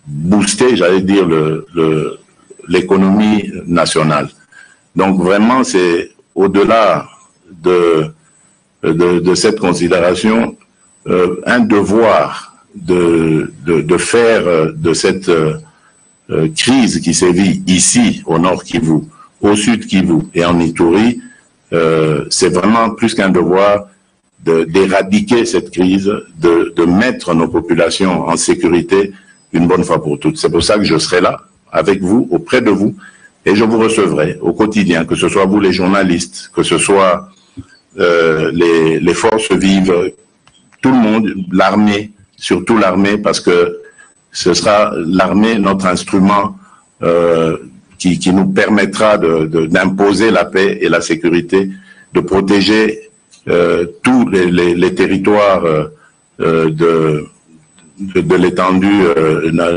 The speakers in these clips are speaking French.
booster, j'allais dire, l'économie nationale. Donc vraiment, c'est au-delà de cette considération, un devoir de faire de cette crise qui sévit ici, au nord Kivu, au sud Kivu et en Ituri, c'est vraiment plus qu'un devoir d'éradiquer cette crise, de mettre nos populations en sécurité une bonne fois pour toutes. C'est pour ça que je serai là, avec vous, auprès de vous, et je vous recevrai au quotidien, que ce soit vous les journalistes, que ce soit les forces vives, tout le monde, l'armée, surtout l'armée, parce que ce sera l'armée, notre instrument qui nous permettra d'imposer la paix et la sécurité, de protéger tous les territoires de l'étendue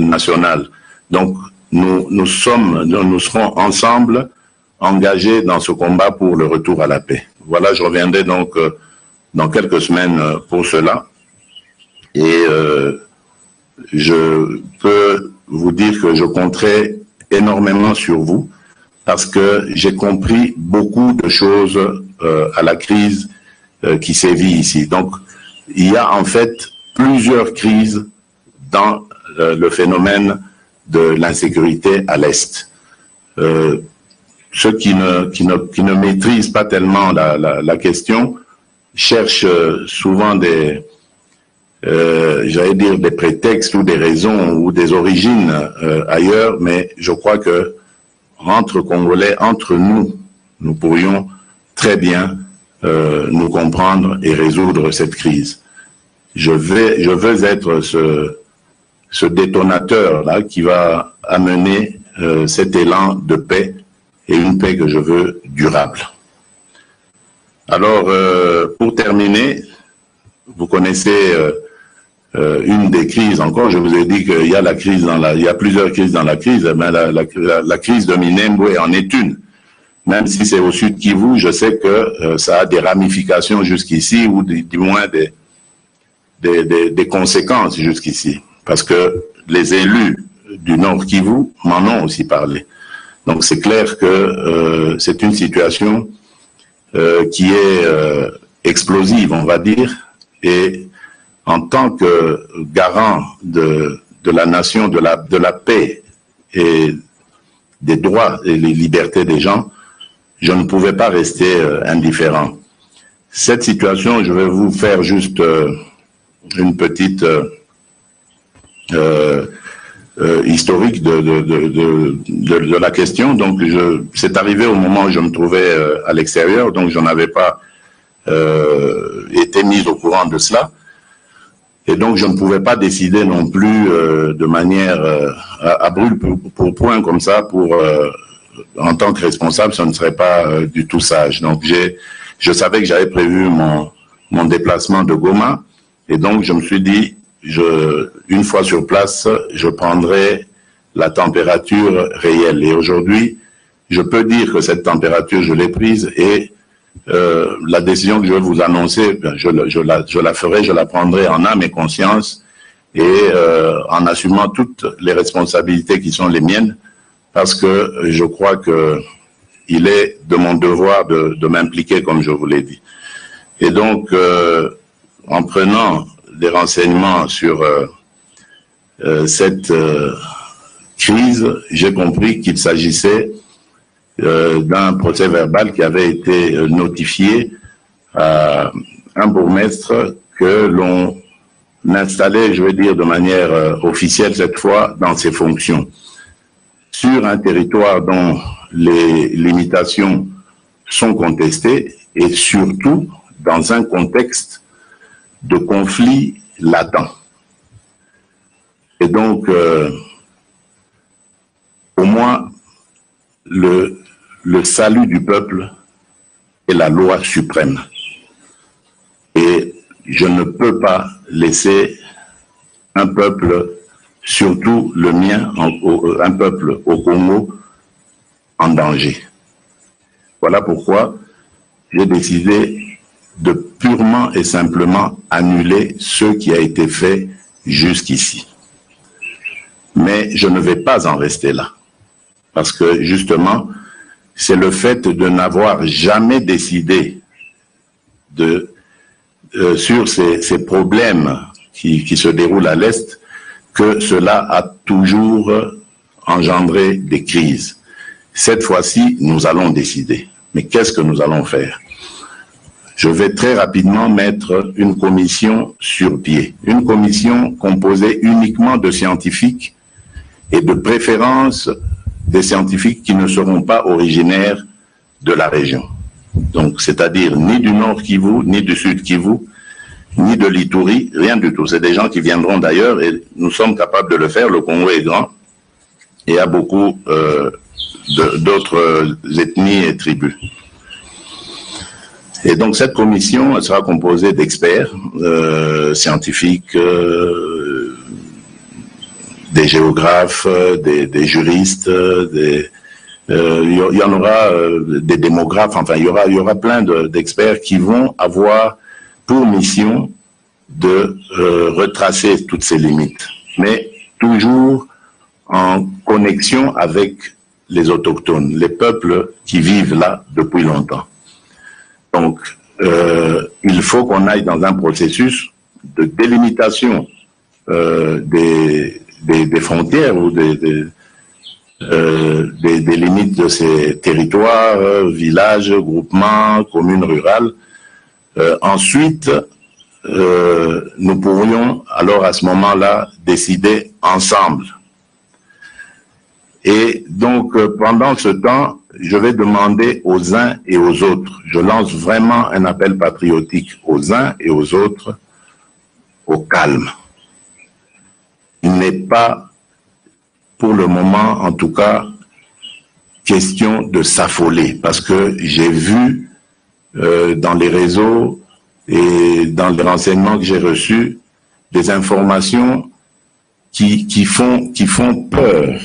nationale. Donc, nous serons ensemble engagés dans ce combat pour le retour à la paix. Voilà, je reviendrai donc dans quelques semaines pour cela. Et je peux vous dire que je compterai énormément sur vous parce que j'ai compris beaucoup de choses à la crise qui sévit ici. Donc, il y a en fait plusieurs crises dans le phénomène de l'insécurité à l'Est. Ceux qui ne maîtrisent pas tellement la question cherchent souvent j'allais dire des prétextes ou des raisons ou des origines ailleurs, mais je crois que entre Congolais, entre nous, nous pourrions très bien nous comprendre et résoudre cette crise. Je veux être ce détonateur-là qui va amener cet élan de paix et une paix que je veux durable. Alors, pour terminer, vous connaissez une des crises encore. Je vous ai dit qu'il y a la crise il y a plusieurs crises dans la crise. Mais la crise de Minembwe en est une. Même si c'est au sud Kivu, je sais que ça a des ramifications jusqu'ici ou du moins des conséquences jusqu'ici. Parce que les élus du nord Kivu m'en ont aussi parlé. Donc c'est clair que c'est une situation qui est explosive, on va dire, et en tant que garant de la nation, de la paix et des droits et les libertés des gens, je ne pouvais pas rester indifférent. Cette situation, je vais vous faire juste une petite historique de la question. Donc, c'est arrivé au moment où je me trouvais à l'extérieur, donc je n'avais pas été mis au courant de cela. Et donc, je ne pouvais pas décider non plus de manière à brûle pour point comme ça, en tant que responsable, ce ne serait pas du tout sage. Donc, je savais que j'avais prévu mon déplacement de Goma, et donc je me suis dit, une fois sur place, je prendrai la température réelle. Et aujourd'hui, je peux dire que cette température, je l'ai prise, et la décision que je vais vous annoncer, je la ferai, je la prendrai en âme et conscience, et en assumant toutes les responsabilités qui sont les miennes, parce que je crois que il est de mon devoir de m'impliquer, comme je vous l'ai dit. Et donc, en prenant des renseignements sur cette crise, j'ai compris qu'il s'agissait d'un procès verbal qui avait été notifié à un bourgmestre que l'on installait, je vais dire de manière officielle cette fois, dans ses fonctions, sur un territoire dont les limitations sont contestées et surtout dans un contexte de conflit latent. Et donc, au moins, le salut du peuple est la loi suprême. Et je ne peux pas laisser un peuple, surtout le mien, un peuple au Congo, en danger. Voilà pourquoi j'ai décidé de purement et simplement annuler ce qui a été fait jusqu'ici. Mais je ne vais pas en rester là. Parce que, justement, c'est le fait de n'avoir jamais décidé sur ces problèmes qui se déroulent à l'Est que cela a toujours engendré des crises. Cette fois-ci, nous allons décider. Mais qu'est-ce que nous allons faire? Je vais très rapidement mettre une commission sur pied. Une commission composée uniquement de scientifiques et de préférence des scientifiques qui ne seront pas originaires de la région. Donc, c'est-à-dire ni du Nord Kivu, ni du Sud Kivu, ni de l'Ituri, rien du tout. C'est des gens qui viendront d'ailleurs et nous sommes capables de le faire. Le Congo est grand et a beaucoup d'autres ethnies et tribus. Et donc cette commission elle sera composée d'experts scientifiques, des géographes, des juristes, il y en aura des démographes, enfin il y aura plein d'experts qui vont avoir pour mission de retracer toutes ces limites, mais toujours en connexion avec les autochtones, les peuples qui vivent là depuis longtemps. Donc, il faut qu'on aille dans un processus de délimitation des frontières ou des limites de ces territoires, villages, groupements, communes rurales. Ensuite, nous pourrions alors à ce moment-là décider ensemble. Et donc, pendant ce temps, je vais demander aux uns et aux autres, je lance vraiment un appel patriotique aux uns et aux autres, au calme. Il n'est pas, pour le moment en tout cas, question de s'affoler, parce que j'ai vu dans les réseaux et dans les renseignements que j'ai reçus, des informations qui font peur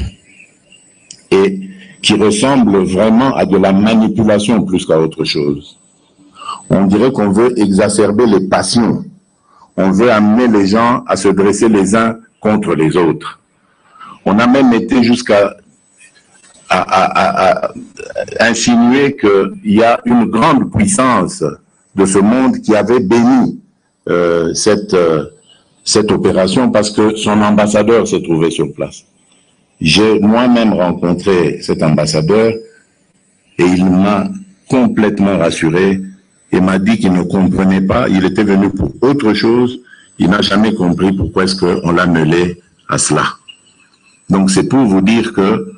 et qui ressemblent vraiment à de la manipulation plus qu'à autre chose. On dirait qu'on veut exacerber les passions. On veut amener les gens à se dresser les uns contre les autres. On a même été jusqu'à insinuer qu'il y a une grande puissance de ce monde qui avait béni cette opération parce que son ambassadeur s'est trouvé sur place. J'ai moi-même rencontré cet ambassadeur et il m'a complètement rassuré et m'a dit qu'il ne comprenait pas, il était venu pour autre chose, il n'a jamais compris pourquoi est-ce qu'on l'a mêlé à cela. Donc c'est pour vous dire que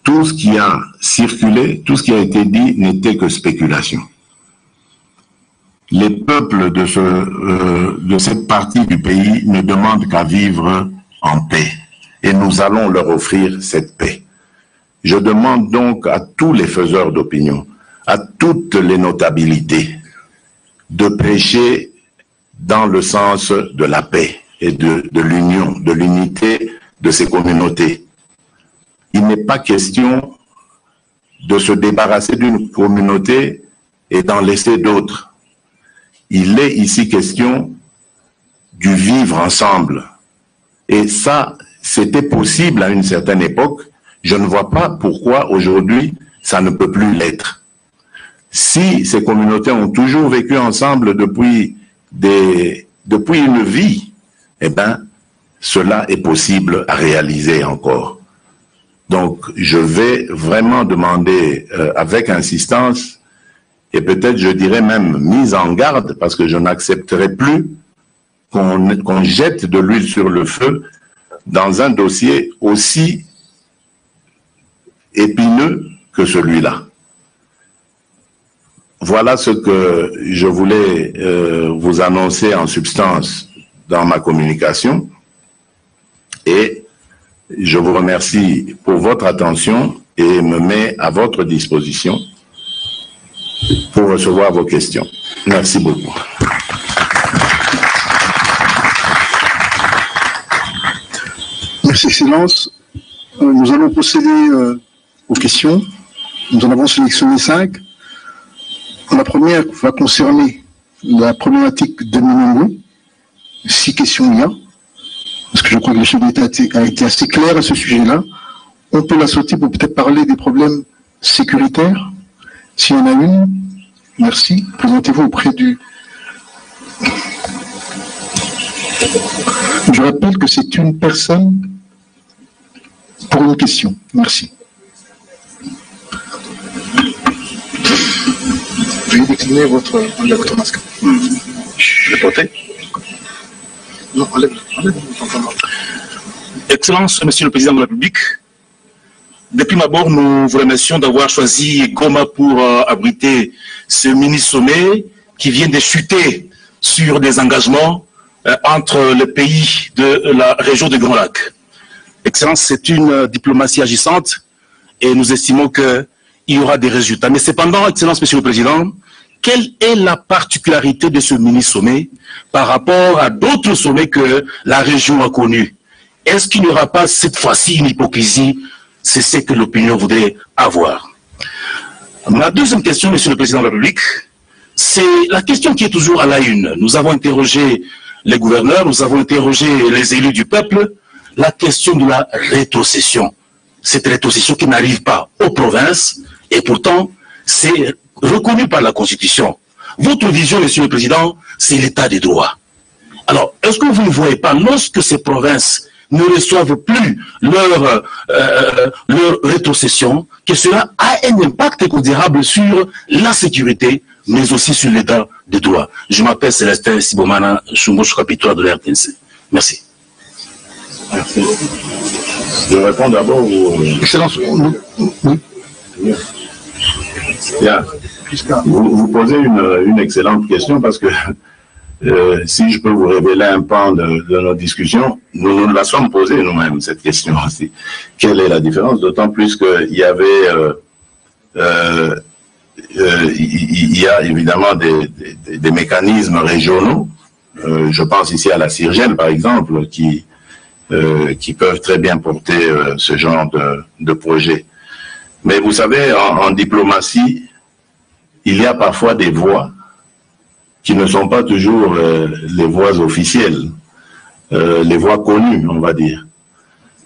tout ce qui a circulé, tout ce qui a été dit n'était que spéculation. Les peuples de cette partie du pays ne demandent qu'à vivre en paix. Et nous allons leur offrir cette paix. Je demande donc à tous les faiseurs d'opinion, à toutes les notabilités, de prêcher dans le sens de la paix et de l'union, de l'unité de ces communautés. Il n'est pas question de se débarrasser d'une communauté et d'en laisser d'autres. Il est ici question du vivre ensemble. Et ça, c'était possible à une certaine époque. Je ne vois pas pourquoi aujourd'hui ça ne peut plus l'être. Si ces communautés ont toujours vécu ensemble depuis une vie, eh bien, cela est possible à réaliser encore. Donc, je vais vraiment demander avec insistance, et peut-être je dirais même mise en garde, parce que je n'accepterai plus qu'on jette de l'huile sur le feu dans un dossier aussi épineux que celui-là. Voilà ce que je voulais vous annoncer en substance dans ma communication. Et je vous remercie pour votre attention et me mets à votre disposition pour recevoir vos questions. Merci beaucoup. Merci, Excellence. Nous allons procéder aux questions. Nous en avons sélectionné 5. La première va concerner la problématique de Minongo. 6 questions il y a. Est-ce Je crois que le chef d'État a été assez clair à ce sujet-là. On peut la sauter pour peut-être parler des problèmes sécuritaires. S'il y en a une, merci. Présentez-vous auprès du... Je rappelle que c'est une personne pour une question. Merci. Veuillez décliner votre masque. Je l'ai porté. Non, enlève. Excellence, Monsieur le Président de la République, depuis ma bord, nous vous remercions d'avoir choisi Goma pour abriter ce mini-sommet qui vient de chuter sur des engagements entre les pays de la région du Grand Lac. Excellence, c'est une diplomatie agissante et nous estimons qu'il y aura des résultats. Mais cependant, Excellence, Monsieur le Président, quelle est la particularité de ce mini-sommet par rapport à d'autres sommets que la région a connus? Est-ce qu'il n'y aura pas cette fois-ci une hypocrisie? C'est ce que l'opinion voudrait avoir. Ma deuxième question, Monsieur le Président de la République, c'est la question qui est toujours à la une. Nous avons interrogé les gouverneurs, nous avons interrogé les élus du peuple, la question de la rétrocession. Cette rétrocession qui n'arrive pas aux provinces, et pourtant, c'est reconnu par la Constitution. Votre vision, Monsieur le Président, c'est l'état des droits. Alors, est-ce que vous ne voyez pas, lorsque ces provinces ne reçoivent plus leur rétrocession, que cela a un impact considérable sur la sécurité, mais aussi sur l'état des droits? Je m'appelle Célestin Sibomana, Chumboche Capitois de l'RTNC. Merci. Merci. Je réponds d'abord aux... Excellence. Oui. Bien. Vous posez une excellente question parce que si je peux vous révéler un pan de nos discussions, nous nous la sommes posée nous-mêmes, cette question aussi. Quelle est la différence? D'autant plus qu'il y avait... il y a évidemment des mécanismes régionaux. Je pense ici à la Cirgène, par exemple, qui peuvent très bien porter ce genre de projet. Mais vous savez, en diplomatie, il y a parfois des voix qui ne sont pas toujours les voix officielles, les voix connues, on va dire.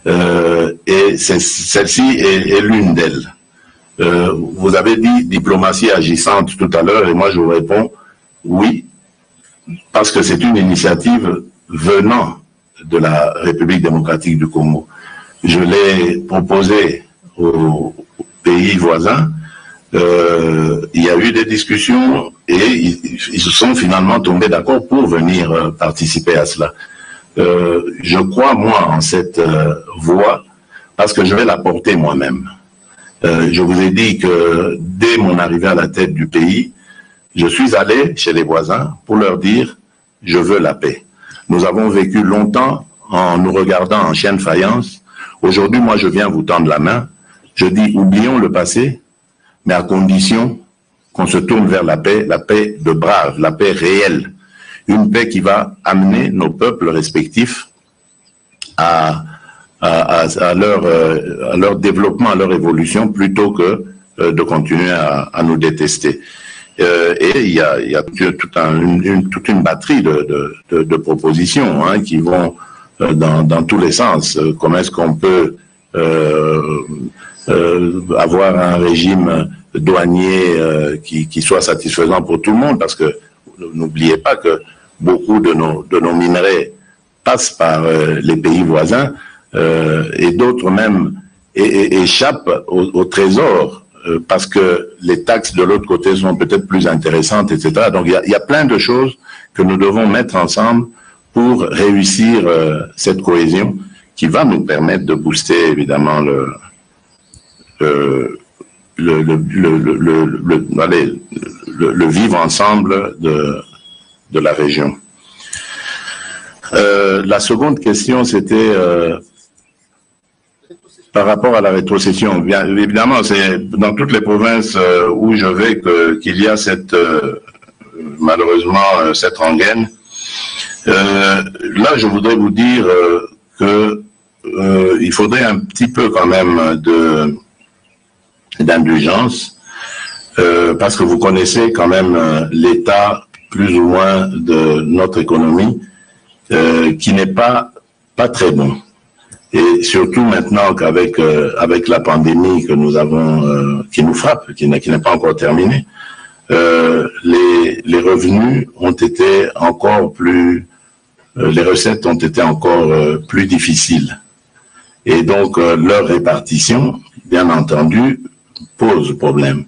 Et celle-ci est l'une d'elles. Vous avez dit diplomatie agissante tout à l'heure, et moi je vous réponds oui, parce que c'est une initiative venant de la République démocratique du Congo. Je l'ai proposée aux pays voisins. Il y a eu des discussions et ils se sont finalement tombés d'accord pour venir participer à cela. Je crois, moi, en cette voie parce que je vais la porter moi-même. Je vous ai dit que dès mon arrivée à la tête du pays, je suis allé chez les voisins pour leur dire « je veux la paix ». Nous avons vécu longtemps en nous regardant en chien de faïence. Aujourd'hui, moi, je viens vous tendre la main. Je dis « oublions le passé », mais à condition qu'on se tourne vers la paix de brave, la paix réelle. Une paix qui va amener nos peuples respectifs à leur développement, à leur évolution, plutôt que de continuer à nous détester. Et il y a toute une batterie de propositions qui vont dans tous les sens. Comment est-ce qu'on peut avoir un régime douanier qui soit satisfaisant pour tout le monde, parce que n'oubliez pas que beaucoup de nos minerais passent par les pays voisins et d'autres même échappent au trésor parce que les taxes de l'autre côté sont peut-être plus intéressantes, etc. Donc il y a plein de choses que nous devons mettre ensemble pour réussir cette cohésion qui va nous permettre de booster évidemment le vivre ensemble de la région. La seconde question, c'était par rapport à la rétrocession. Bien évidemment, c'est dans toutes les provinces où je vais qu'il y a malheureusement cette rengaine. Là, je voudrais vous dire que il faudrait un petit peu quand même d'indulgence, parce que vous connaissez quand même l'état plus ou moins de notre économie, qui n'est pas pas très bon. Et surtout maintenant qu'avec avec la pandémie que nous avons, qui nous frappe, qui n'est pas encore terminée, les revenus ont été encore plus, les recettes ont été encore plus difficiles. Et donc leur répartition, bien entendu, pose problème.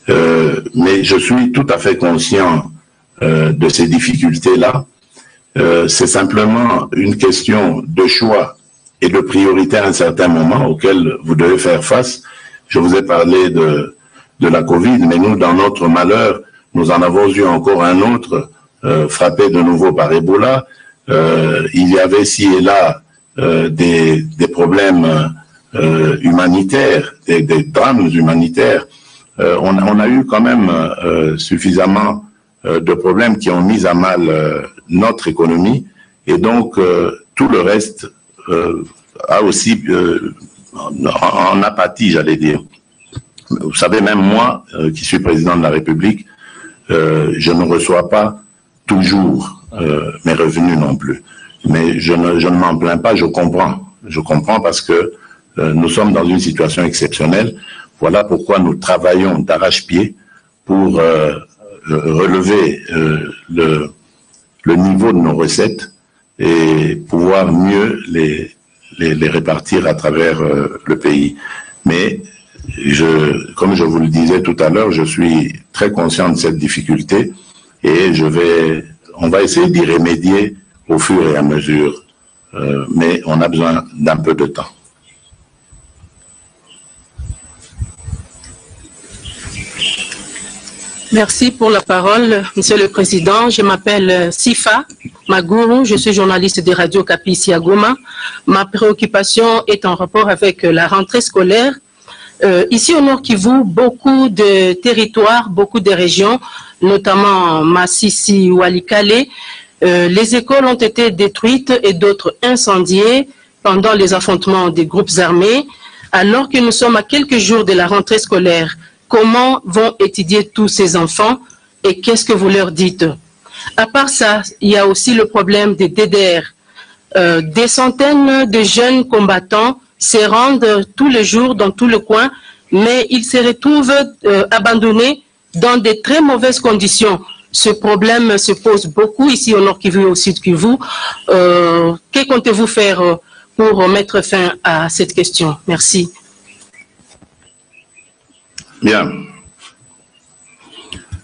Mais je suis tout à fait conscient de ces difficultés-là. C'est simplement une question de choix et de priorité à un certain moment auquel vous devez faire face. Je vous ai parlé de la Covid, mais nous, dans notre malheur, nous en avons eu encore un autre, frappé de nouveau par Ebola. Il y avait ci et là des problèmes humanitaires, des drames humanitaires. On a eu quand même suffisamment de problèmes qui ont mis à mal notre économie, et donc tout le reste a aussi en apathie, j'allais dire. Vous savez, même moi, qui suis président de la République, je ne reçois pas toujours mes revenus non plus. Mais je ne m'en plains pas, je comprends. Je comprends parce que nous sommes dans une situation exceptionnelle. Voilà pourquoi nous travaillons d'arrache-pied pour relever le niveau de nos recettes et pouvoir mieux les répartir à travers le pays. Mais comme je vous le disais tout à l'heure, je suis très conscient de cette difficulté et on va essayer d'y remédier au fur et à mesure, mais on a besoin d'un peu de temps. Merci pour la parole, Monsieur le Président. Je m'appelle Sifa Maguru, je suis journaliste de Radio Okapi ici à Goma. Ma préoccupation est en rapport avec la rentrée scolaire. Ici au Nord Kivu, beaucoup de territoires, beaucoup de régions, notamment Massissi ou Walikale, les écoles ont été détruites et d'autres incendiées pendant les affrontements des groupes armés, alors que nous sommes à quelques jours de la rentrée scolaire. Comment vont étudier tous ces enfants et qu'est-ce que vous leur dites? À part ça, il y a aussi le problème des DDR. Des centaines de jeunes combattants se rendent tous les jours dans tout le coin, mais ils se retrouvent abandonnés dans de très mauvaises conditions. Ce problème se pose beaucoup ici au Nord Kivu et au Sud Kivu. Que comptez-vous faire pour mettre fin à cette question? Merci. Bien.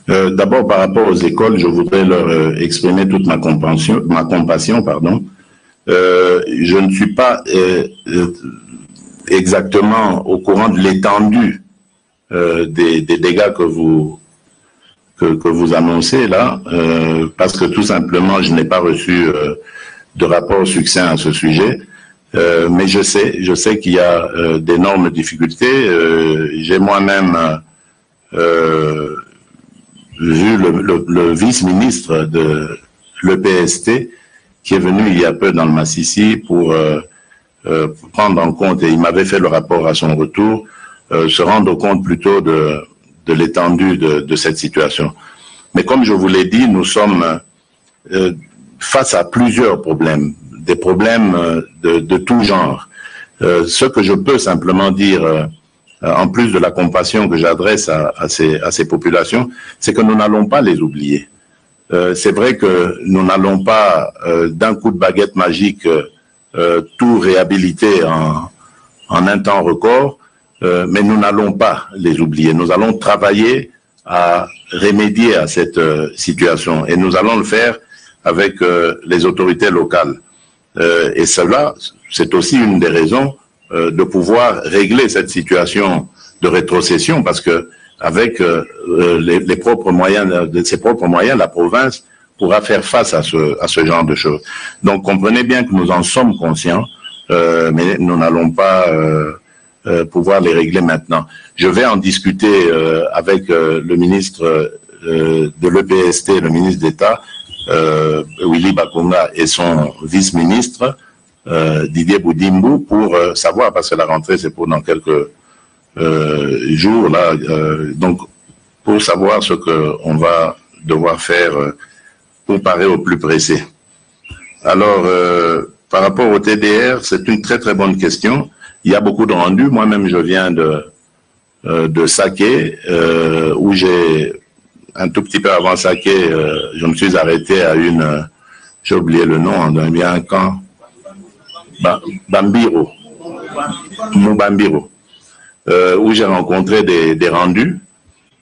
D'abord, par rapport aux écoles, je voudrais leur exprimer toute ma compassion. Je ne suis pas exactement au courant de l'étendue des dégâts que vous annoncez là, parce que tout simplement, je n'ai pas reçu de rapport succinct à ce sujet. Mais je sais qu'il y a d'énormes difficultés. J'ai moi-même vu le vice-ministre de l'EPST qui est venu il y a peu dans le Massissi pour prendre en compte, et il m'avait fait le rapport à son retour, se rendre compte plutôt de l'étendue de cette situation. Mais comme je vous l'ai dit, nous sommes face à plusieurs problèmes, des problèmes de tout genre. Ce que je peux simplement dire, en plus de la compassion que j'adresse à ces populations, c'est que nous n'allons pas les oublier. C'est vrai que nous n'allons pas, d'un coup de baguette magique, tout réhabiliter en un temps record, mais nous n'allons pas les oublier. Nous allons travailler à remédier à cette situation et nous allons le faire avec les autorités locales. Et cela, c'est aussi une des raisons de pouvoir régler cette situation de rétrocession, parce que avec les propres moyens, de ses propres moyens, la province pourra faire face à ce genre de choses. Donc comprenez bien que nous en sommes conscients, mais nous n'allons pas pouvoir les régler maintenant. Je vais en discuter avec le ministre de l'EPST, le ministre d'État, Willy Bakonga, et son vice-ministre, Didier Boudimbu, pour savoir, parce que la rentrée c'est pour dans quelques jours, là, donc pour savoir ce qu'on va devoir faire pour parer au plus pressé. Alors, par rapport au TDR, c'est une très très bonne question. Il y a beaucoup de rendus. Moi-même, je viens de Saké, où j'ai un tout petit peu avant Saké, je me suis arrêté à j'ai oublié le nom, on bien un camp, Bambiro, Mubambiro, où j'ai rencontré des rendus.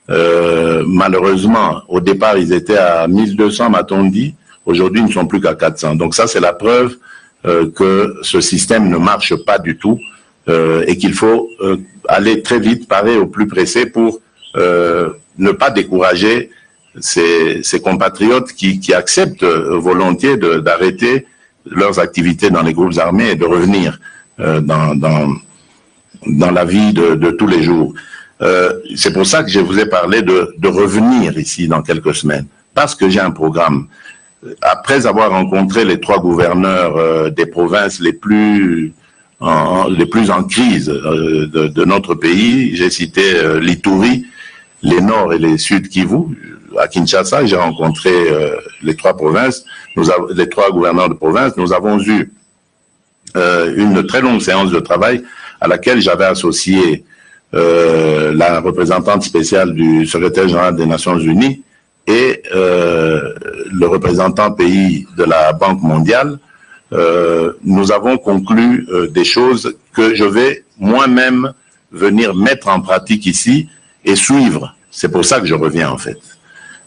Malheureusement, au départ, ils étaient à 1200, m'a-t-on dit. Aujourd'hui, ils ne sont plus qu'à 400. Donc ça, c'est la preuve que ce système ne marche pas du tout et qu'il faut aller très vite, parer au plus pressé pour ne pas décourager ces compatriotes qui acceptent volontiers d'arrêter leurs activités dans les groupes armés et de revenir dans la vie de tous les jours. C'est pour ça que je vous ai parlé de revenir ici dans quelques semaines, parce que j'ai un programme. Après avoir rencontré les 3 gouverneurs des provinces les plus en crise de notre pays, j'ai cité l'Ituri, les Nord et les Sud Kivu. À Kinshasa, j'ai rencontré les 3 provinces, les 3 gouverneurs de province. Nous avons eu une très longue séance de travail à laquelle j'avais associé la représentante spéciale du secrétaire général des Nations Unies et le représentant pays de la Banque mondiale. Nous avons conclu des choses que je vais moi-même venir mettre en pratique ici et suivre. C'est pour ça que je reviens en fait.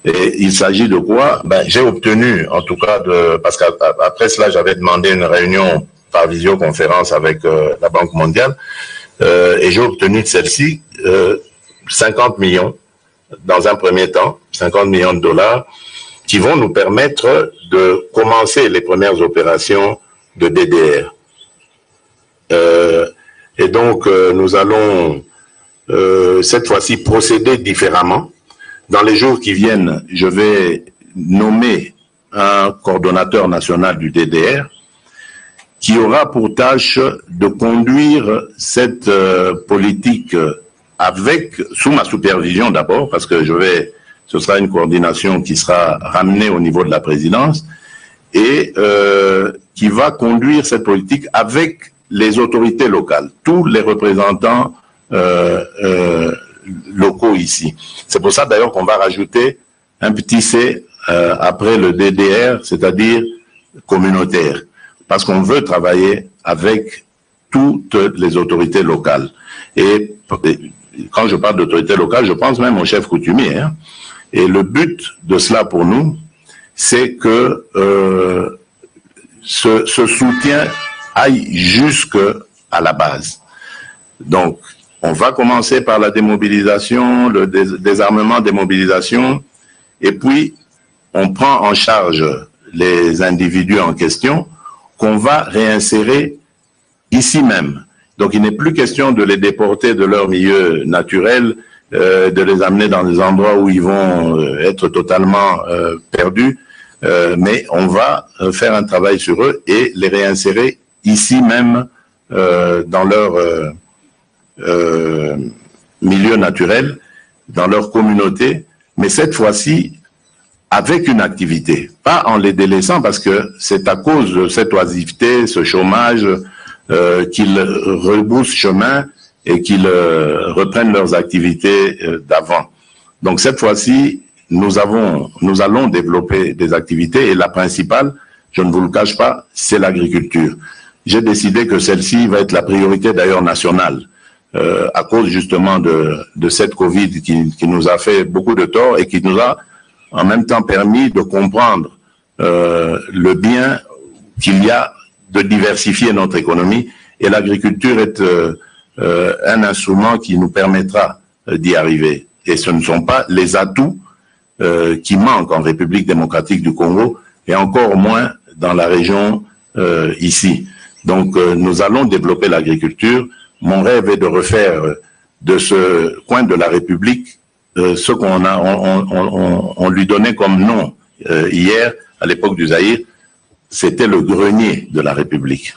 Et il s'agit de quoi? J'ai obtenu, en tout cas, parce qu'après cela, j'avais demandé une réunion par visioconférence avec la Banque mondiale, et j'ai obtenu de celle-ci 50 millions, dans un premier temps, 50 millions de dollars, qui vont nous permettre de commencer les premières opérations de DDR. Et donc, nous allons cette fois-ci procéder différemment. Dans les jours qui viennent, je vais nommer un coordonnateur national du DDR qui aura pour tâche de conduire cette politique sous ma supervision d'abord, parce que ce sera une coordination qui sera ramenée au niveau de la présidence et qui va conduire cette politique avec les autorités locales, tous les représentants locaux ici. C'est pour ça d'ailleurs qu'on va rajouter un petit C après le DDR, c'est-à-dire communautaire, parce qu'on veut travailler avec toutes les autorités locales. Et quand je parle d'autorités locales, je pense même au chef coutumier. Hein. Et le but de cela pour nous, c'est que ce soutien aille jusque à la base. Donc, on va commencer par la démobilisation, le désarmement, démobilisation, et puis on prend en charge les individus en question qu'on va réinsérer ici même. Donc il n'est plus question de les déporter de leur milieu naturel, de les amener dans des endroits où ils vont être totalement perdus, mais on va faire un travail sur eux et les réinsérer ici même dans leur milieu naturel, dans leur communauté, mais cette fois-ci avec une activité, pas en les délaissant, parce que c'est à cause de cette oisiveté, ce chômage, qu'ils rebroussent chemin et qu'ils reprennent leurs activités d'avant. Donc cette fois-ci, nous allons développer des activités et la principale, je ne vous le cache pas, c'est l'agriculture. J'ai décidé que celle-ci va être la priorité d'ailleurs nationale. À cause justement de cette Covid qui nous a fait beaucoup de tort et qui nous a en même temps permis de comprendre le bien qu'il y a de diversifier notre économie, et l'agriculture est un instrument qui nous permettra d'y arriver. Et ce ne sont pas les atouts qui manquent en République démocratique du Congo, et encore moins dans la région ici. Donc nous allons développer l'agriculture. Mon rêve est de refaire de ce coin de la République ce on lui donnait comme nom hier, à l'époque du Zaïre, c'était le grenier de la République.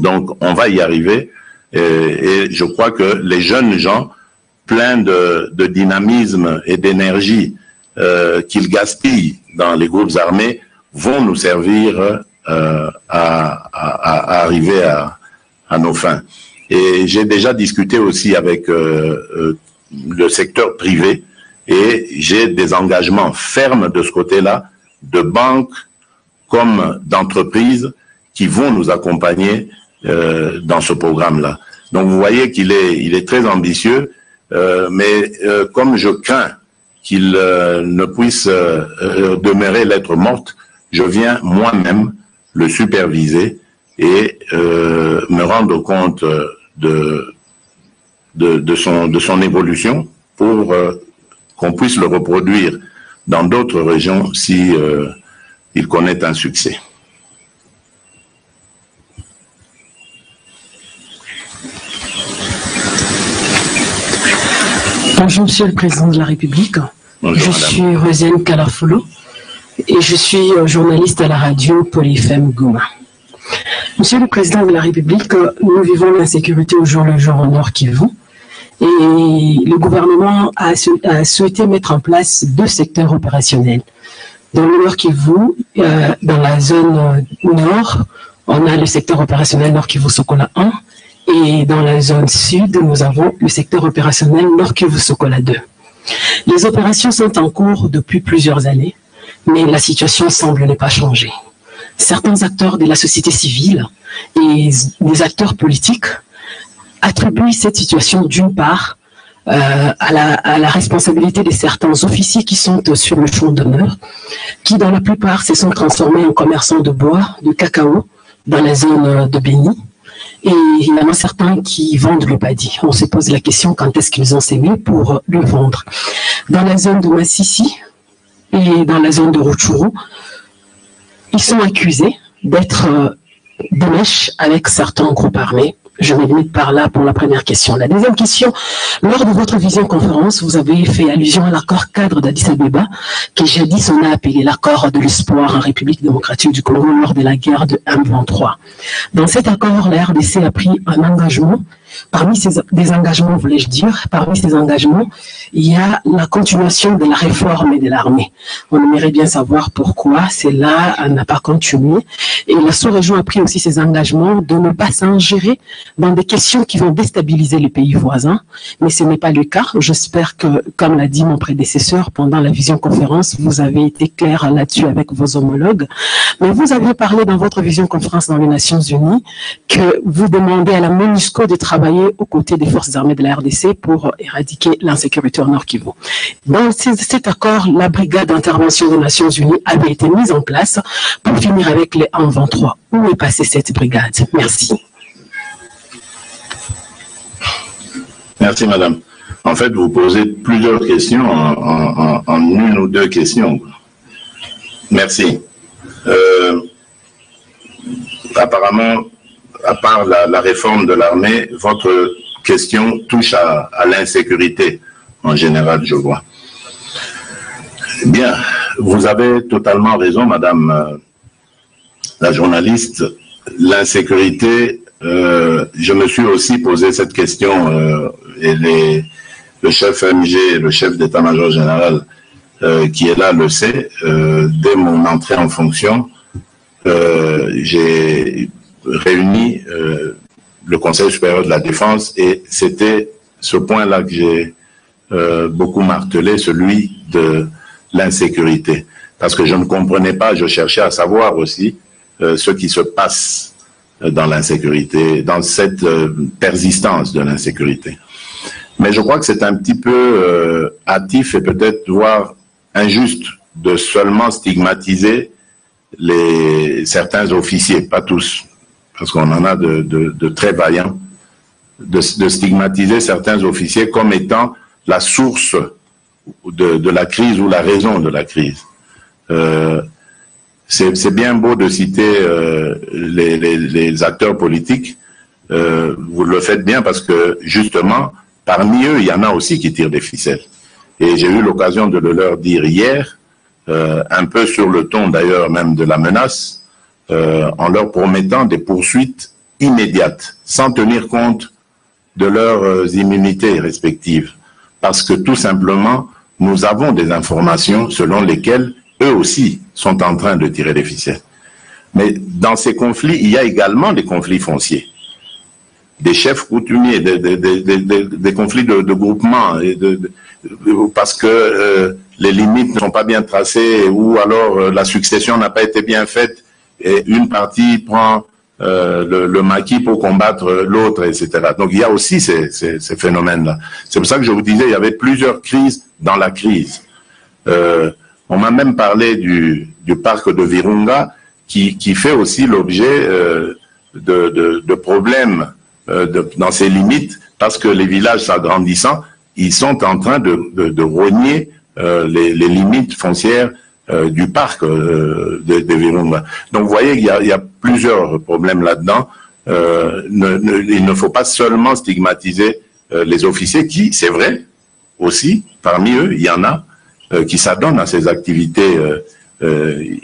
Donc on va y arriver et je crois que les jeunes gens pleins de dynamisme et d'énergie qu'ils gaspillent dans les groupes armés vont nous servir à arriver à nos fins. Et j'ai déjà discuté aussi avec le secteur privé et j'ai des engagements fermes de ce côté-là, de banques comme d'entreprises qui vont nous accompagner dans ce programme-là. Donc vous voyez qu'il est très ambitieux, mais comme je crains qu'il ne puisse demeurer lettre morte, je viens moi-même le superviser et me rendre compte de son évolution pour qu'on puisse le reproduire dans d'autres régions si il connaît un succès. Bonjour Monsieur le Président de la République. Bonjour, je suis Rosiane Kalafolo et je suis journaliste à la radio Polyfem Goma. Monsieur le Président de la République, nous vivons l'insécurité au jour le jour au Nord Kivu et le gouvernement a souhaité mettre en place 2 secteurs opérationnels. Dans le Nord Kivu, dans la zone nord, on a le secteur opérationnel Nord Kivu Sokola 1 et dans la zone sud, nous avons le secteur opérationnel Nord Kivu Sokola 2. Les opérations sont en cours depuis plusieurs années, mais la situation semble ne pas changer. Certains acteurs de la société civile et des acteurs politiques attribuent cette situation d'une part à la responsabilité de certains officiers qui sont sur le champ d'honneur, qui dans la plupart se sont transformés en commerçants de bois, de cacao, dans la zone de Béni. Et il y en a certains qui vendent le paddy. On se pose la question quand est-ce qu'ils ont sémé pour le vendre. Dans la zone de Massissi et dans la zone de Rutshuru, ils sont accusés d'être de mèche avec certains groupes armés. Je me limite par là pour la première question. La deuxième question, lors de votre vision-conférence, vous avez fait allusion à l'accord cadre d'Addis Abeba, que jadis on a appelé l'accord de l'espoir en République démocratique du Congo lors de la guerre de M23. Dans cet accord, la RDC a pris un engagement. Parmi ces engagements, voulais-je dire, parmi ces engagements, il y a la continuation de la réforme de l'armée. On aimerait bien savoir pourquoi cela n'a pas continué. Et la sous-région a pris aussi ces engagements de ne pas s'ingérer dans des questions qui vont déstabiliser les pays voisins. Mais ce n'est pas le cas. J'espère que, comme l'a dit mon prédécesseur pendant la vision-conférence, vous avez été clair là-dessus avec vos homologues. Mais vous avez parlé dans votre vision-conférence dans les Nations Unies que vous demandez à la MONUSCO de travailler aux côtés des forces armées de la RDC pour éradiquer l'insécurité au Nord Kivu. Dans cet accord, la brigade d'intervention des Nations Unies avait été mise en place pour finir avec les M23. Où est passée cette brigade? Merci. Merci, madame. En fait, vous posez plusieurs questions en une ou deux questions. Merci. Apparemment, à part la réforme de l'armée, votre question touche à l'insécurité en général, je vois. Bien, vous avez totalement raison, madame la journaliste. L'insécurité, je me suis aussi posé cette question et le chef MG, le chef d'état-major général qui est là le sait. Dès mon entrée en fonction, j'ai réuni le Conseil supérieur de la défense et c'était ce point-là que j'ai beaucoup martelé, celui de l'insécurité. Parce que je ne comprenais pas, je cherchais à savoir aussi ce qui se passe dans l'insécurité, dans cette persistance de l'insécurité. Mais je crois que c'est un petit peu hâtif et peut-être voire injuste de seulement stigmatiser certains officiers, pas tous, parce qu'on en a de très vaillants, de stigmatiser certains officiers comme étant la source de la crise ou la raison de la crise. C'est bien beau de citer les acteurs politiques, vous le faites bien parce que justement, parmi eux, il y en a aussi qui tirent des ficelles. Et j'ai eu l'occasion de le leur dire hier, un peu sur le ton d'ailleurs même de la menace, en leur promettant des poursuites immédiates, sans tenir compte de leurs immunités respectives. Parce que tout simplement, nous avons des informations selon lesquelles eux aussi sont en train de tirer des ficelles. Mais dans ces conflits, il y a également des conflits fonciers. Des chefs coutumiers, des conflits de groupement, parce que les limites ne sont pas bien tracées, ou alors la succession n'a pas été bien faite, et une partie prend le maquis pour combattre l'autre, etc. Donc il y a aussi ces phénomènes-là. C'est pour ça que je vous disais, il y avait plusieurs crises dans la crise. On m'a même parlé du parc de Virunga, qui fait aussi l'objet de problèmes dans ses limites, parce que les villages s'agrandissant, ils sont en train de rogner les limites foncières du parc de Virunga. Donc vous voyez, il y a plusieurs problèmes là-dedans. Il ne faut pas seulement stigmatiser les officiers qui, c'est vrai, aussi, parmi eux, il y en a qui s'adonnent à ces activités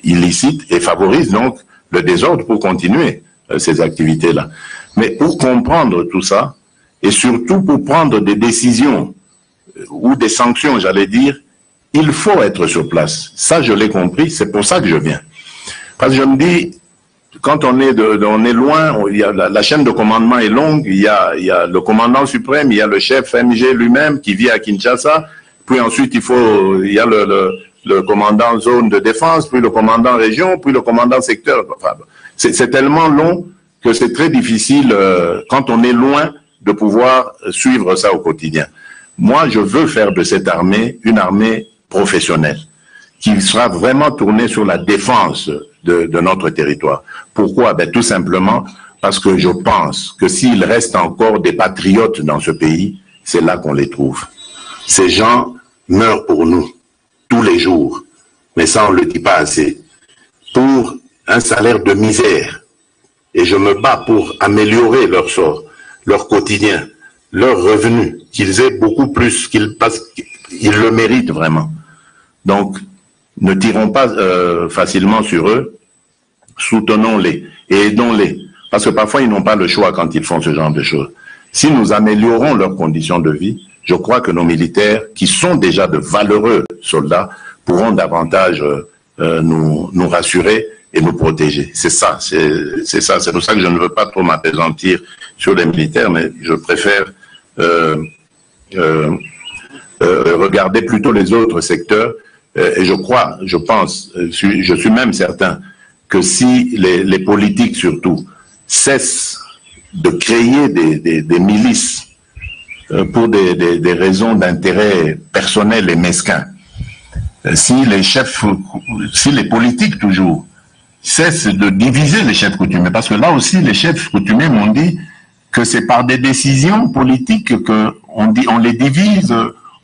illicites et favorisent donc le désordre pour continuer ces activités-là. Mais pour comprendre tout ça, et surtout pour prendre des décisions ou des sanctions, j'allais dire, il faut être sur place. Ça, je l'ai compris, c'est pour ça que je viens. Parce que je me dis, quand on est loin, il y a la chaîne de commandement est longue, il y a le commandant suprême, il y a le chef MG lui-même qui vit à Kinshasa, puis ensuite il y a le commandant zone de défense, puis le commandant région, puis le commandant secteur. Enfin, c'est tellement long que c'est très difficile, quand on est loin, de pouvoir suivre ça au quotidien. Moi, je veux faire de cette armée une armée professionnelle, qui sera vraiment tournée sur la défense de notre territoire. Pourquoi? Ben, tout simplement parce que je pense que s'il reste encore des patriotes dans ce pays, c'est là qu'on les trouve. Ces gens meurent pour nous, tous les jours, mais ça on ne le dit pas assez, pour un salaire de misère. Et je me bats pour améliorer leur sort, leur quotidien, leurs revenus, qu'ils aient beaucoup plus, parce qu'ils le méritent vraiment. Donc, ne tirons pas facilement sur eux, soutenons-les et aidons-les. Parce que parfois, ils n'ont pas le choix quand ils font ce genre de choses. Si nous améliorons leurs conditions de vie, je crois que nos militaires, qui sont déjà de valeureux soldats, pourront davantage nous rassurer et nous protéger. C'est ça, c'est ça. C'est pour ça que je ne veux pas trop m'appesantir sur les militaires, mais je préfère regarder plutôt les autres secteurs. Et je pense, je suis même certain que si les politiques surtout cessent de créer des milices pour des raisons d'intérêt personnel et mesquin, si les politiques toujours cessent de diviser les chefs coutumiers, parce que là aussi les chefs coutumiers m'ont dit que c'est par des décisions politiques qu'on les divise,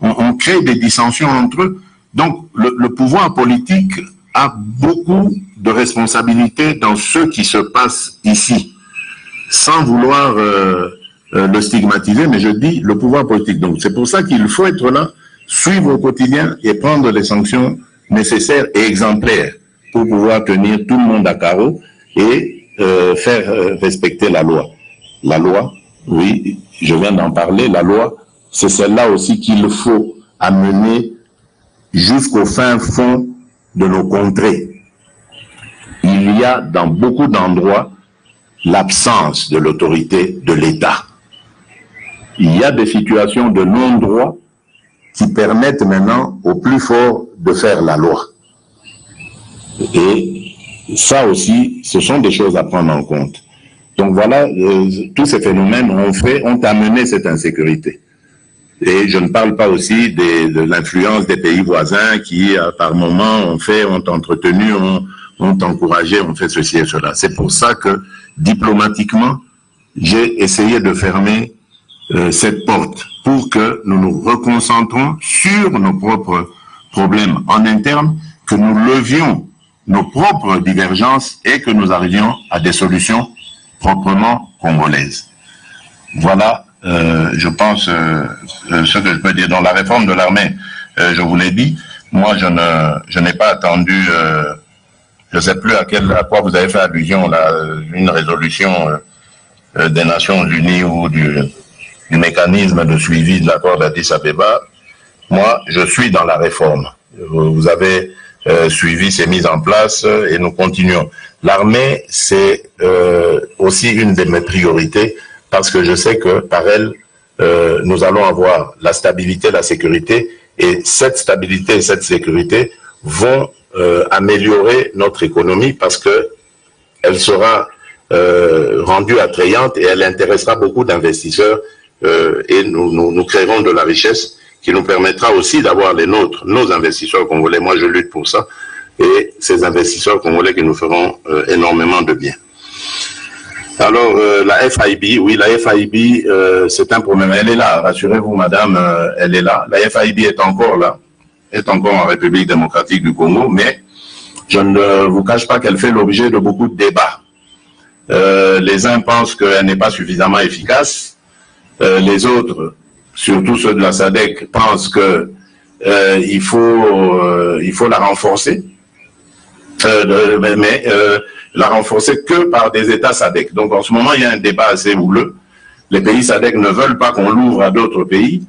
on crée des dissensions entre eux. Donc le pouvoir politique a beaucoup de responsabilités dans ce qui se passe ici, sans vouloir le stigmatiser, mais je dis le pouvoir politique. Donc c'est pour ça qu'il faut être là, suivre au quotidien et prendre les sanctions nécessaires et exemplaires pour pouvoir tenir tout le monde à carreau et faire respecter la loi. La loi, oui, je viens d'en parler, la loi, c'est celle-là aussi qu'il faut amener jusqu'au fin fond de nos contrées. Il y a dans beaucoup d'endroits l'absence de l'autorité de l'État. Il y a des situations de non-droit qui permettent maintenant aux plus forts de faire la loi. Et ça aussi, ce sont des choses à prendre en compte. Donc voilà, tous ces phénomènes ont amené cette insécurité. Et je ne parle pas aussi de l'influence des pays voisins qui, par moments, ont entretenu, ont encouragé, ont fait ceci et cela. C'est pour ça que, diplomatiquement, j'ai essayé de fermer cette porte pour que nous nous reconcentrons sur nos propres problèmes en interne, que nous levions nos propres divergences et que nous arrivions à des solutions proprement congolaises. Voilà. Je pense ce que je peux dire. Dans la réforme de l'armée, je vous l'ai dit, moi je n'ai pas attendu, je ne sais plus à quoi vous avez fait allusion, là, une résolution des Nations Unies ou du mécanisme de suivi de l'accord d'Addis Abeba. Moi, je suis dans la réforme. Vous avez suivi ces mises en place et nous continuons. L'armée, c'est aussi une de mes priorités parce que je sais que par elle, nous allons avoir la stabilité, la sécurité, et cette stabilité et cette sécurité vont améliorer notre économie parce que elle sera rendue attrayante et elle intéressera beaucoup d'investisseurs et nous créerons de la richesse qui nous permettra aussi d'avoir les nôtres, nos investisseurs congolais. Moi, je lutte pour ça. Et ces investisseurs congolais qui nous feront énormément de bien. Alors, la FIB, oui, la FIB, c'est un problème. Elle est là, rassurez-vous, madame, elle est là. La FIB est encore là, est encore en République démocratique du Congo, mais je ne vous cache pas qu'elle fait l'objet de beaucoup de débats. Les uns pensent qu'elle n'est pas suffisamment efficace. Les autres, surtout ceux de la SADC, pensent que il faut la renforcer. Mais la renforcer que par des États SADC. Donc en ce moment, il y a un débat assez houleux. Les pays SADC ne veulent pas qu'on l'ouvre à d'autres pays,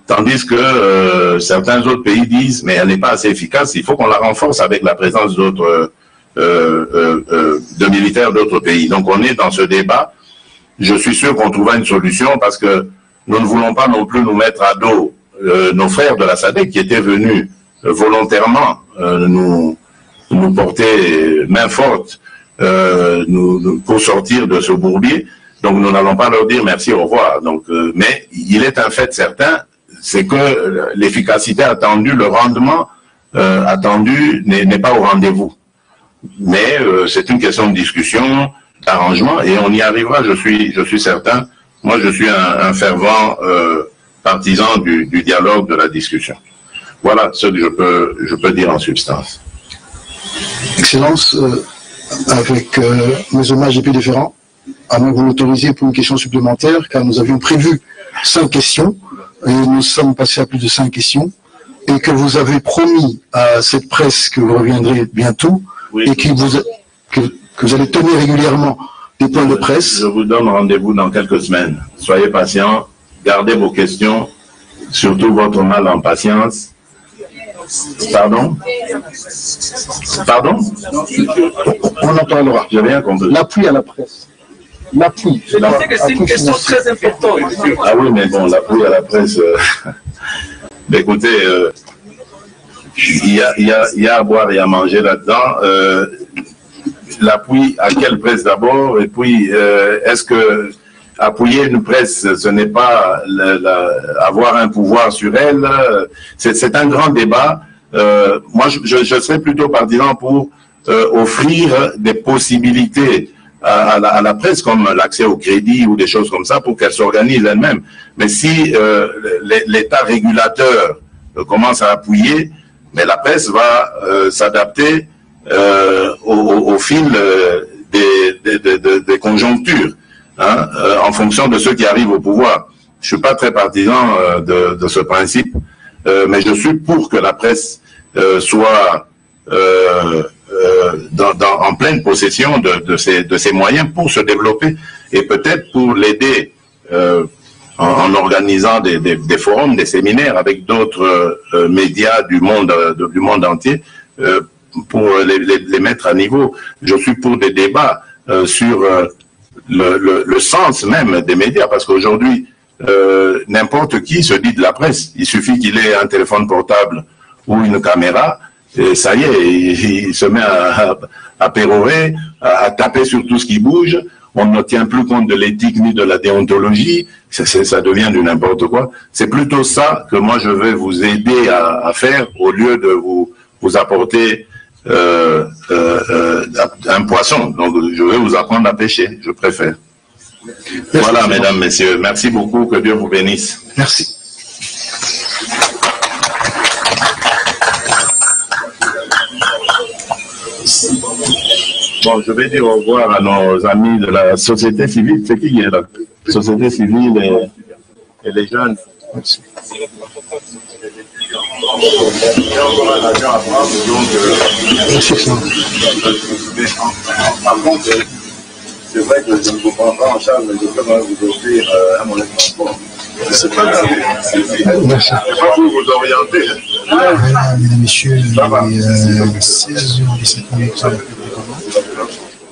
tandis que certains autres pays disent mais elle n'est pas assez efficace, il faut qu'on la renforce avec la présence d'autres de militaires d'autres pays. Donc on est dans ce débat. Je suis sûr qu'on trouvera une solution parce que nous ne voulons pas non plus nous mettre à dos nos frères de la SADC qui étaient venus volontairement nous porter main forte pour sortir de ce bourbier. Donc nous n'allons pas leur dire merci, au revoir. Donc, mais il est un fait certain, c'est que l'efficacité attendue, le rendement attendu n'est pas au rendez-vous. Mais c'est une question de discussion, d'arrangement, et on y arrivera, je suis certain. Moi, je suis un fervent partisan du dialogue, de la discussion. Voilà ce que je peux dire en substance. Excellence, avec mes hommages les plus différents, à moins que vous l'autorisiez pour une question supplémentaire, car nous avions prévu 5 questions, et nous sommes passés à plus de 5 questions, et que vous avez promis à cette presse que vous reviendrez bientôt, oui, et que vous allez tenir régulièrement des points de presse. Je vous donne rendez-vous dans quelques semaines. Soyez patients, gardez vos questions, surtout votre mal en patience. Pardon? Pardon? On en parlera. J'ai rien compris. L'appui à la presse. L'appui. Je pensais que c'est une question très importante. Ah oui, mais bon, l'appui à la presse. Mais écoutez, il y a à boire et à manger là-dedans. L'appui à quelle presse d'abord? Et puis, est-ce que appuyer une presse, ce n'est pas avoir un pouvoir sur elle? C'est un grand débat. Moi, je serais plutôt partisan pour offrir des possibilités à la presse, comme l'accès au crédit ou des choses comme ça, pour qu'elle s'organise elle-même. Mais si l'État régulateur commence à appuyer, mais la presse va s'adapter au fil des conjonctures, hein, en fonction de ceux qui arrivent au pouvoir. Je suis pas très partisan de ce principe, mais je suis pour que la presse soit en pleine possession de ses moyens pour se développer et peut-être pour l'aider en organisant des forums, des séminaires avec d'autres médias du monde entier pour les mettre à niveau. Je suis pour des débats sur le sens même des médias, parce qu'aujourd'hui, n'importe qui se dit de la presse. Il suffit qu'il ait un téléphone portable ou une caméra, et ça y est, il se met à pérorer, à taper sur tout ce qui bouge. On ne tient plus compte de l'éthique ni de la déontologie. Ça devient du n'importe quoi. C'est plutôt ça que moi je vais vous aider à faire, au lieu de vous apporter un poisson. Donc je vais vous apprendre à pêcher, je préfère. Voilà, mesdames, messieurs. Merci beaucoup. Que Dieu vous bénisse. Merci. Bon, je vais dire au revoir à nos amis de la société civile. C'est qui est là? Société civile et les jeunes. Merci. Par contre, c'est vrai que je ne vous prends pas en charge, mais je peux vous offrir un moyen de transport. C'est pas grave. Merci. Je vais vous orienter. Mesdames et messieurs, il est 16h17.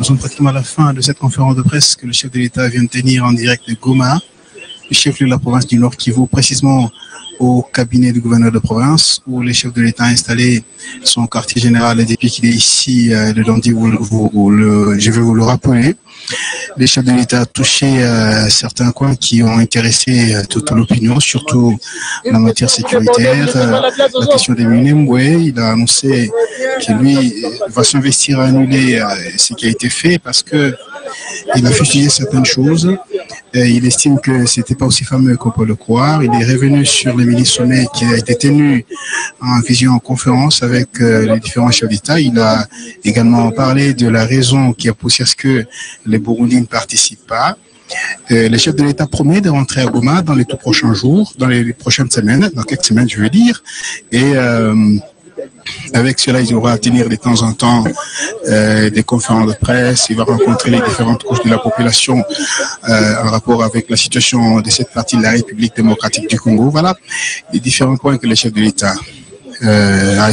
Nous sommes pratiquement à la fin de cette conférence de presse que le chef de l'État vient de tenir en direct de Goma, le chef de la province du Nord Kivu, précisément au cabinet du gouverneur de province, où le chef de l'État a installé son quartier général depuis qu'il est ici de lundi, je vais vous le rappeler. Le chef de l'État a touché certains coins qui ont intéressé toute l'opinion, surtout la matière sécuritaire, la question des Minembwe. Il a annoncé que lui va s'investir à annuler ce qui a été fait parce que il a fusillé certaines choses. Il estime que c'était pas aussi fameux qu'on peut le croire. Il est revenu sur le mini-sommet qui a été tenu en visioconférence avec les différents chefs d'État. Il a également parlé de la raison qui a poussé à ce que les Burundis ne participent pas. Le chef de l'État promet de rentrer à Goma dans les tout prochains jours, dans les prochaines semaines, dans quelques semaines je veux dire. Et avec cela, il aura à tenir de temps en temps des conférences de presse. Il va rencontrer les différentes couches de la population en rapport avec la situation de cette partie de la République démocratique du Congo. Voilà les différents points que le chef de l'État a